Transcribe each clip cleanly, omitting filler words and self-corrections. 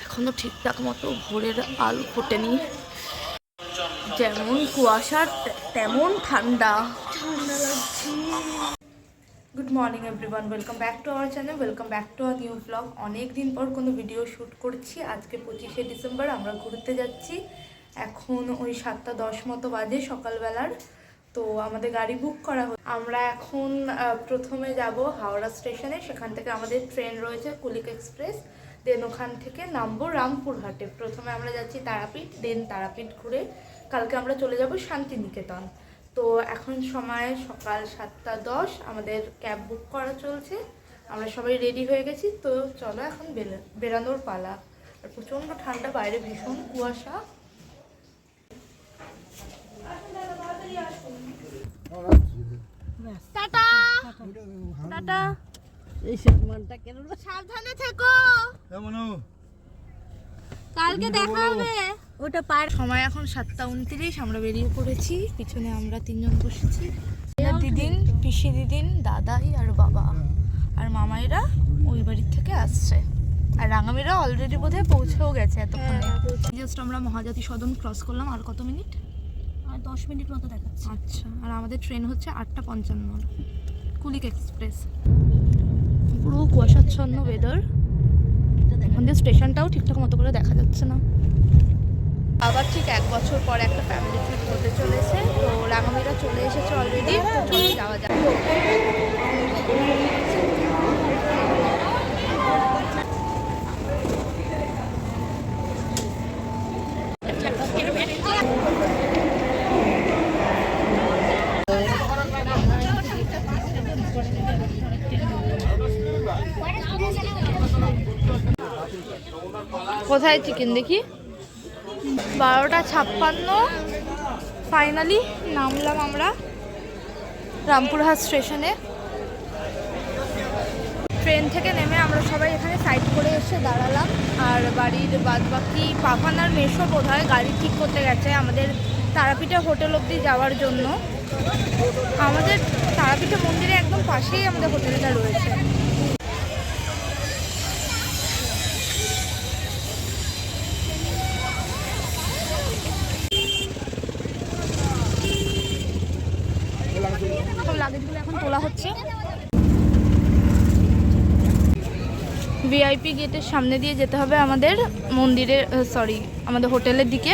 এখনো ঠিকঠাক মতো ভোরের আলো ফোটেনি। যেমন কুয়াশা তেমন ঠান্ডা লাগছে। Good morning everyone, welcome back to our channel, welcome back to our new blog. অনেক দিন পর কোনো ভিডিও শ্যুট করছি। আজকে 25শে ডিসেম্বর, আমরা ঘুরতে যাচ্ছি। এখন ওই 7:10 মতো বাজে সকালবেলার। তো আমাদের গাড়ি বুক করা হচ্ছে। আমরা এখন প্রথমে যাব হাওড়া স্টেশনে, সেখান থেকে আমাদের ট্রেন রয়েছে কুলিক এক্সপ্রেস। দেন ওখান থেকে নামবো রামপুরহাটে। প্রথমে আমরা যাচ্ছি তারাপীঠ, দেন তারাপীঠ ঘুরে কালকে আমরা চলে যাব শান্তিনিকেতন। তো এখন সময় সকাল 7:10, আমাদের ক্যাব বুক করা চলছে। আমরা সবাই রেডি হয়ে গেছি। তো চলো এখন বেরানোর পালা। আর প্রচণ্ড ঠান্ডা, বাইরে ভীষণ কুয়াশা। টাটা টাটা, সাবধানে থেকো, কালকে দেখা হবে। ওটা পার সময় এখন 7:29, আমরা বেরিয়ে পড়েছি। পিছনে আমরা 3 জন বসেছি, দিদিন, পিসি দিদিন, দাদাই আর বাবা। আর মামাইরা ওই বাড়ির থেকে আসছে। আর রাঙামিরা অলরেডি বোধহয় পৌঁছেও গেছে এতক্ষণে। জাস্ট আমরা মহাজাতি সদন ক্রস করলাম। আর কত মিনিট? আর 10 মিনিট মতো দেখাচ্ছে। আচ্ছা, আর আমাদের ট্রেন হচ্ছে 8:55, কুলিক এক্সপ্রেস। পুরো কুয়াশাচ্ছন্ন ওয়েদার। আমাদের স্টেশনটাও ঠিকঠাক মতো করে দেখা যাচ্ছে না। আবার ঠিক 1 বছর পর একটা ফ্যামিলি ট্রিপ হতে চলেছে। তো রাঙামিরা চলে এসেছে অলরেডি, যাওয়া যায়। কোথায় চিকেন দেখি? 12:56 ফাইনালি নামলাম আমরা রামপুরহাট স্টেশনে। ট্রেন থেকে নেমে আমরা সবাই এখানে সাইড করে এসে দাঁড়ালাম। আর বাড়ির বাদবাকি পাপান আর মেশো বোধহয় গাড়ি ঠিক করতে গেছে আমাদের তারাপীঠে হোটেল অবধি যাওয়ার জন্য। আমাদের তারাপীঠে মন্দিরে একদম পাশেই আমাদের হোটেলটা রয়েছে। লাগেজগুলো এখন তোলা হচ্ছে। ভিআইপি গেটের সামনে দিয়ে যেতে হবে আমাদের মন্দিরের, সরি আমাদের হোটেলের দিকে।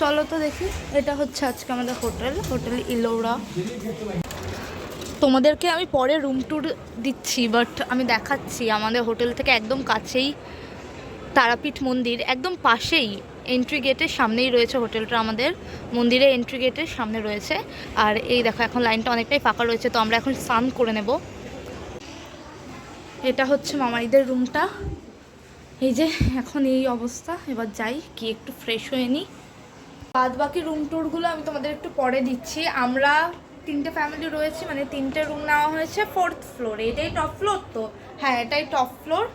চলো তো দেখি। এটা হচ্ছে আজকে আমাদের হোটেল ইলোরা। তোমাদেরকে আমি পরে রুম ট্যুর দিচ্ছি, বাট আমি দেখাচ্ছি আমাদের হোটেল থেকে একদম কাছেই তারাপীঠ মন্দির, একদম পাশেই এন্ট্রি গেটের সামনেই রয়েছে হোটেলটা। আমাদের মন্দিরের এন্ট্রি গেটের সামনে রয়েছে। আর এই দেখো এখন লাইনটা অনেকটাই ফাঁকা রয়েছে, তো আমরা এখন স্নান করে নেব। এটা হচ্ছে মামাইদের রুমটা। এই যে এখন এই অবস্থা। এবার যাই, কি একটু ফ্রেশ হয়ে নিই। বাদ বাকি রুম ট্যুরগুলো আমি তোমাদের একটু পরে দিচ্ছি। আমরা 3টে ফ্যামিলি রয়েছি, মানে 3টে রুম নেওয়া হয়েছে 4th ফ্লোরে। এটাই টপ ফ্লোর তো? হ্যাঁ, এটাই টপ ফ্লোর।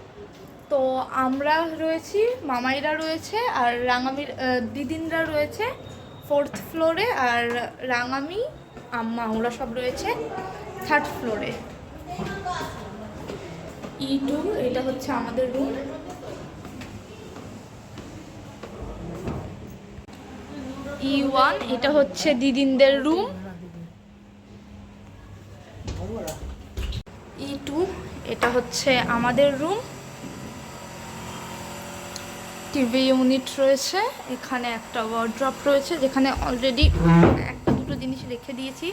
তো আমরা রয়েছি, মামাইরা রয়েছে, আর রাঙামির দিদিনরা রয়েছে 4th ফ্লোরে। আর রাঙামি, আম্মা, ওরা সব রয়েছে 3rd ফ্লোরে। E2, এটা হচ্ছে আমাদের রুম। E1, এটা হচ্ছে দিদিনদের রুম। E2, এটা হচ্ছে আমাদের রুম। টিভি ইউনিট রয়েছে, এখানে একটা ওয়ার্ড্রপ রয়েছে যেখানে অলরেডি 1-2 জিনিস রেখে দিয়েছি।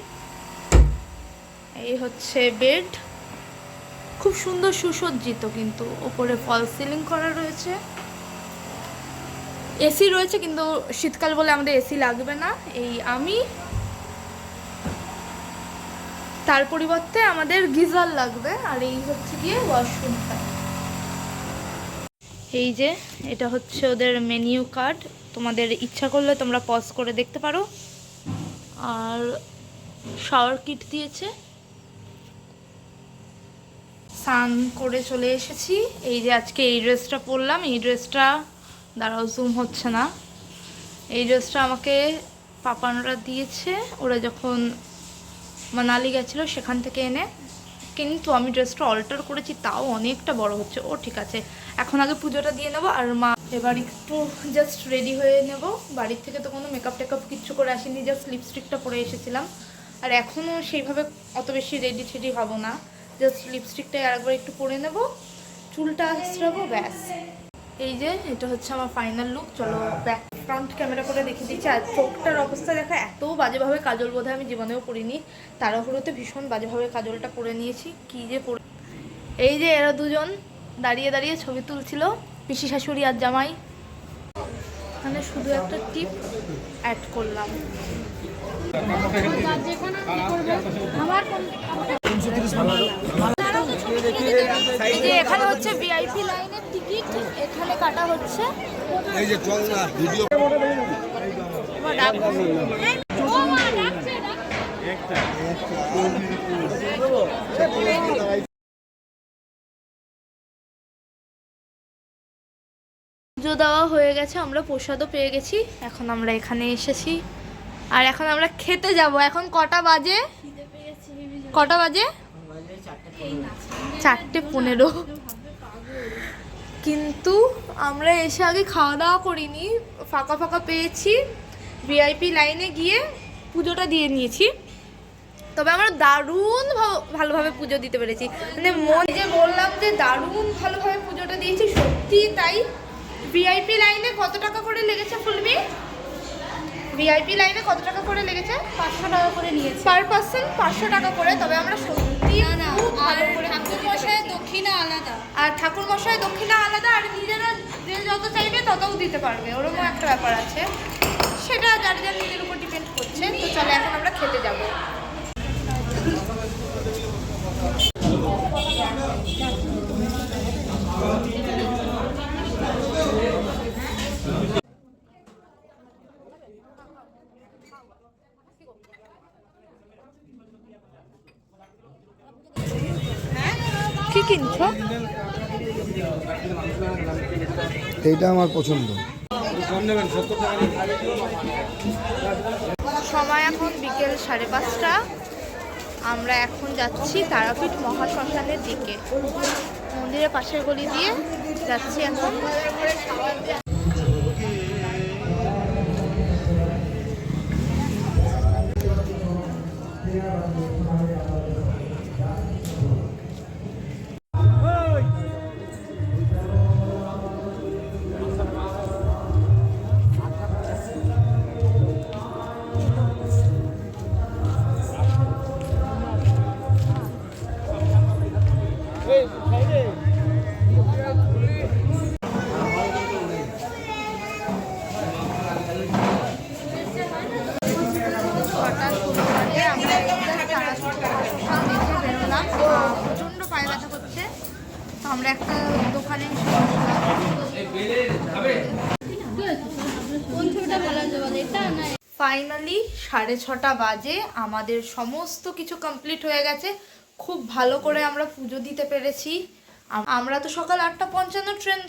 এই হচ্ছে বেড, খুব সুন্দর সুসজ্জিত, কিন্তু ওপরে ফল সিলিং করা রয়েছে। এসি রয়েছে, কিন্তু শীতকাল বলে আমাদের এসি লাগবে না। এই আমি তার পরিবর্তে আমাদের গিজার লাগবে। আর এই হচ্ছে গিয়ে ওয়াশরুমটা। এই যে এটা হচ্ছে ওদের মেনিউ কার্ড, তোমাদের ইচ্ছা করলে তোমরা পজ করে দেখতে পারো। আর শাওয়ার কিট দিয়েছে। স্নান করে চলে এসেছি। এই যে আজকে এই ড্রেসটা পরলাম। এই ড্রেসটা দাঁড়াও, জুম হচ্ছে না। এই ড্রেসটা আমাকে পাপানরা দিয়েছে ওরা যখন মানালি গেছিলো সেখান থেকে এনে। কিন্তু আমি ড্রেসটা অল্টার করেছি, তাও অনেকটা বড় হচ্ছে। ও ঠিক আছে, এখন আগে পুজোটা দিয়ে নেবো। আর মা এবার একটু জাস্ট রেডি হয়ে নেব। বাড়ির থেকে তো কোনো মেকআপ টেকআপ কিচ্ছু করে আসিনি, জাস্ট লিপস্টিকটা পরে এসেছিলাম। আর এখনও সেইভাবে অত বেশি রেডি টেডি হবো না, জাস্ট লিপস্টিকটাই আরেকবার একটু পরে নেব, চুলটা আঁচড়াবো, ব্যাস। এই যে এটা হচ্ছে আমার ফাইনাল লুক। চলো ব্যাক ফ্রন্ট ক্যামেরা করে দেখে দিচ্ছি। আর চোখটার অবস্থা দেখা, এত বাজেভাবে কাজল বোধহয় আমি জীবনেও পরিনি। তাড়াহুড়োতে ভীষণ বাজেভাবে কাজলটা পরে নিয়েছি, কি যে পরে। এই যে এরা দুজন দাঁড়িয়ে দাঁড়িয়ে ছবি তুলছিল, পিসি শাশুড়ি আর জামাই। মানে শুধু একটা টিপ অ্যাড করলাম। এই যে এখানে হচ্ছে ভিআইপি লাইনের টিকিট, এখানে কাটা হচ্ছে। এই যে চল না ভিডিও পুজো দেওয়া হয়ে গেছে, আমরা প্রসাদও পেয়ে গেছি। এখন আমরা এখানে এসেছি আর এখন আমরা খেতে যাব। এখন কটা বাজে? কটা বাজে? 4:15। কিন্তু আমরা এসে আগে খাওয়া দাওয়া করিনি, ফাঁকা ফাঁকা পেয়েছি, ভিআইপি লাইনে গিয়ে পুজোটা দিয়ে নিয়েছি। তবে আমরা দারুণ ভালোভাবে পুজো দিতে পেরেছি। মানে মন যে বললাম যে দারুণ ভালোভাবে পুজোটা দিয়েছি, সত্যি তাই। ভিআইপি লাইনে কত টাকা করে লেগেছে ফুলবি? ভিআইপি লাইনে কত টাকা করে লেগেছে? 500 টাকা করে নিয়েছে পার পার্সন, 500 টাকা করে। তবে আমরা সত্যি খুব ভালো করে, ঠাকুর মশাই দক্ষিণা আলাদা, আর ঠাকুর মশাই দক্ষিণা আলাদা, আর নিজেরা যে যত চাইবে ততও দিতে পারবে, ওরকম একটা ব্যাপার আছে। সেটা যার যার নিজের উপর ডিপেন্ড করছে। তো চলো এখন আমরা খেতে যাবো। কি কিনছো? এইটা আমার পছন্দ। সময় এখন বিকেল 5:30। আমরা এখন যাচ্ছি তারাপীঠ মহাশ্মশানের দিকে, মন্দিরের পাশের গলি দিয়ে যাচ্ছি এখন। প্রচন্ড পায়ে ব্যথা করছে, তো আমরা একটা দোকানে ফাইনালি 6:30 বাজে। আমাদের সমস্ত কিছু কমপ্লিট হয়ে গেছে, খুব ভালো করে আমরা পুজো দিতে পেরেছি। আমরা তো সকাল 8:55 ট্রেন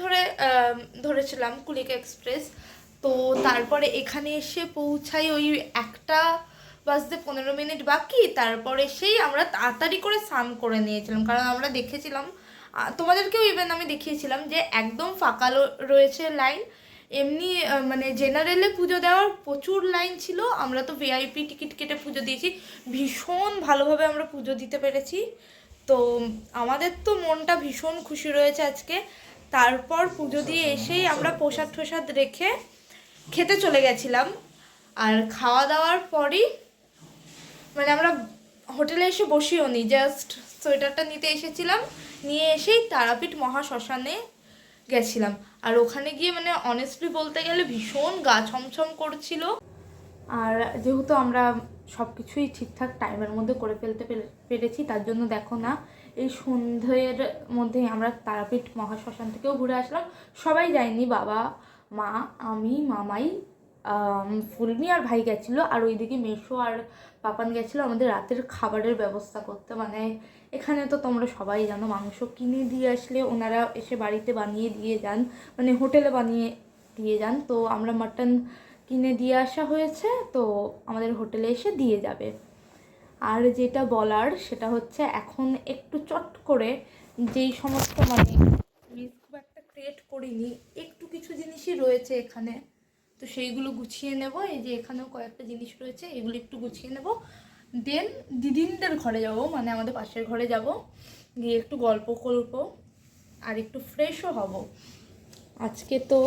ধরেছিলাম কুলিক এক্সপ্রেস। তো তারপরে এখানে এসে পৌঁছাই ওই 1:15 বাকি। তারপরে সেই আমরা তাড়াতাড়ি করে স্নান করে নিয়েছিলাম, কারণ আমরা দেখেছিলাম, তোমাদেরকেও ইভেন আমি দেখিয়েছিলাম যে একদম ফাঁকা রয়েছে লাইন। এমনি মানে জেনারেলে পুজো দেওয়ার প্রচুর লাইন ছিল, আমরা তো ভিআইপি টিকিট কেটে পুজো দিয়েছি। ভীষণ ভালোভাবে আমরা পুজো দিতে পেরেছি, তো আমাদের তো মনটা ভীষণ খুশি রয়েছে আজকে। তারপর পুজো দিয়ে এসেই আমরা প্রসাদ টোসাদ রেখে খেতে চলে গেছিলাম। আর খাওয়া দাওয়ার পরই মানে আমরা হোটেলে এসে বসিও নি, জাস্ট সোয়েটারটা নিতে এসেছিলাম, নিয়ে এসেই তারাপীঠ মহাশ্মশানে গেছিলাম। আর ওখানে গিয়ে মানে অনেস্টলি বলতে গেলে ভীষণ গা ছমছম করছিল। আর যেহেতু আমরা সব কিছুই ঠিকঠাক টাইমের মধ্যে করে ফেলতে পেরেছি। তার জন্য দেখো না, এই সন্ধ্যের মধ্যেই আমরা তারাপীঠ মহাশ্মশান থেকেও ঘুরে আসলাম। সবাই যায়নি, বাবা, মা, আমি, মামাই, ফুলমি আর ভাই গেছিলো। আর ওইদিকে মেশো আর পাপান গেছিলো আমাদের রাতের খাবারের ব্যবস্থা করতে। মানে এখানে তো তোমরা সবাই জানো, মাংস কিনে দিয়ে আসলে ওনারা এসে বাড়িতে বানিয়ে দিয়ে যান, মানে হোটেলে বানিয়ে দিয়ে যান। তো আমরা মাটন কিনে দিয়ে আসা হয়েছে, তো আমাদের হোটেলে এসে দিয়ে যাবে। আর যেটা বলার সেটা হচ্ছে, এখন একটু চট করে যেই সমস্ত মানে মিস খুব একটা ক্রিয়েট করিনি, একটু কিছু জিনিসই রয়েছে এখানে, তো সেইগুলো গুছিয়ে নেব। এই যে এখানেও কয়েকটা জিনিস রয়েছে, এগুলো একটু গুছিয়ে নেব। দেন দিদিনদের ঘরে যাব, মানে আমাদের পাশের ঘরে যাব, গিয়ে একটু গল্প করব আর একটু ফ্রেশও হব। আজকে তো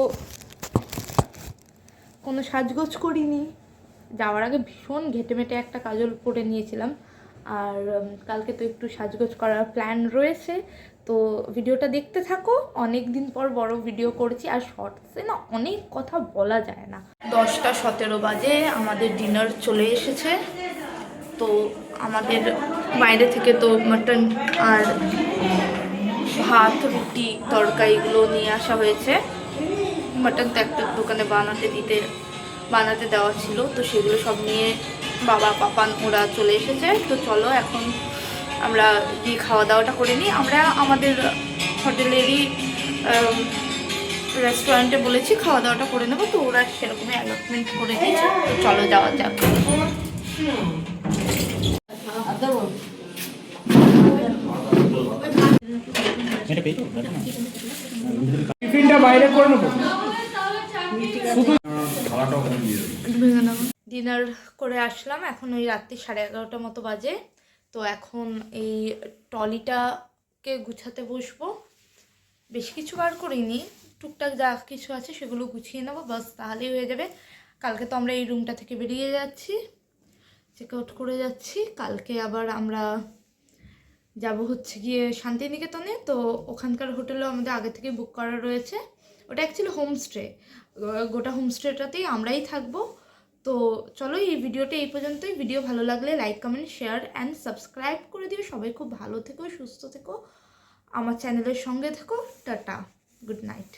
কোনো সাজগোজ করিনি, যাওয়ার আগে ভীষণ ঘেটেমেটে একটা কাজল পরে নিয়েছিলাম। আর কালকে তো একটু সাজগোজ করার প্ল্যান রয়েছে, তো ভিডিওটা দেখতে থাকো। অনেক দিন পর বড় ভিডিও করছি, আর শর্টসে না অনেক কথা বলা যায় না। 10:17 বাজে, আমাদের ডিনার চলে এসেছে। তো আমাদের বাইরে থেকে তো মাটন আর ভাত, রুটি, তড়কা এগুলো নিয়ে আসা হয়েছে। মাটন তো একটা দোকানে বানাতে দেওয়া ছিল, তো সেগুলো সব নিয়ে বাবা, পাপান ওরা চলে এসেছে। তো চলো এখন আমরা গিয়ে খাওয়া দাওয়াটা করে নিই। আমরা আমাদের হোটেলেরই রেস্টুরেন্টে বলেছি খাওয়া দাওয়াটা করে নেবো, তো ওরা সেরকমই অ্যালটমেন্ট করে দিয়েছে। তো চলো যাওয়া যাক। টিফিনটা বাইরে করে নেবো। ডিনার করে আসলাম, এখন ওই রাত্রি 11:30 মতো বাজে। তো এখন এই ট্রলিটাকে গুছাতে বসবো। বেশি কিছু বার করিনি, টুকটাক যা কিছু আছে সেগুলো গুছিয়ে নেবো, বাস তাহলেই হয়ে যাবে। কালকে তো আমরা এই রুমটা থেকে বেরিয়ে যাচ্ছি, চেক আউট করে যাচ্ছি। কালকে আবার আমরা যাব হচ্ছে গিয়ে শান্তিনিকেতনে। তো ওখানকার হোটেলও আমাদের আগে থেকে বুক করা রয়েছে। ওটা অ্যাকচুয়ালি হোমস্টে, গোটা হোমস্টেটাতেই আমরাই থাকবো। তো চলো এই ভিডিওটা এই পর্যন্তই। ভিডিও ভালো লাগলে like, comment, share and subscribe করে দিও। সবাই খুব ভালো থেকো, সুস্থ থেকো, আমার চ্যানেলের সঙ্গে থেকো। Tata, good night.